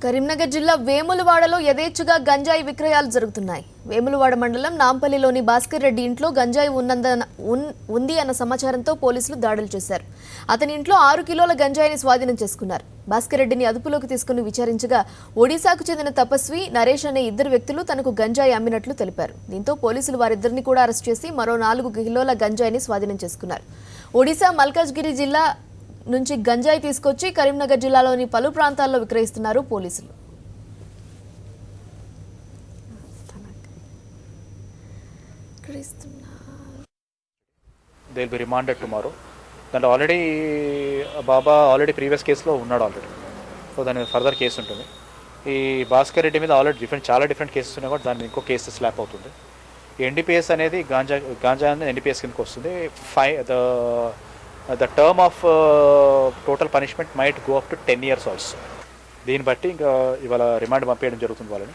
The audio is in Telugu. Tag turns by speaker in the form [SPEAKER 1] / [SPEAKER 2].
[SPEAKER 1] కరీంనగర్ జిల్లా వేములవాడలో యథేచ్ఛగా గంజాయి విక్రయాలు జరుగుతున్నాయి. వేములవాడ మండలం నాంపల్లిలోని భాస్కర్ రెడ్డి ఇంట్లో గంజాయి ఉంది అన్న సమాచారంతో పోలీసులు దాడులు చేశారు. అతని ఇంట్లో 6 కిలోల గంజాయిని స్వాధీనం చేసుకున్నారు. భాస్కర్ రెడ్డిని అదుపులోకి తీసుకుని విచారించగా ఒడిశాకు చెందిన తపస్వి, నరేష్ అనే 2 వ్యక్తులు తనకు గంజాయి అమ్మినట్లు తెలిపారు. దీంతో పోలీసులు వారిద్దరిని కూడా అరెస్ట్ చేసి మరో 4 కిలోల గంజాయిని స్వాధీనం చేసుకున్నారు. ఒడిశా మల్కాజ్గిరి జిల్లా నుంచి గంజాయి తీసుకొచ్చి కరీంనగర్ జిల్లాలోని పలు ప్రాంతాల్లో విక్రయిస్తున్నారు పోలీసులు.
[SPEAKER 2] They will be remanded tomorrow. దాంట్లో ఆల్రెడీ ప్రీవియస్ కేసులో ఉన్నాడు ఆల్రెడీ. సో దాని ఫర్దర్ కేసు ఉంటుంది. ఈ భాస్కర్ రెడ్డి మీద ఆల్రెడీ చాలా డిఫరెంట్ కేసెస్ ఉన్నాయి కాబట్టి దాన్ని ఇంకో కేసు స్లాప్ అవుతుంది. ఎన్డీపీఎస్ అనేది గాంజా అనేది ఎన్డీపీఎస్ కిందకి వస్తుంది. The term of total punishment might go up to 10 years also. దీన్ని బట్టి ఇంకా ఇవాళ రిమాండ్ పంపించడం జరుగుతుంది వాళ్ళని.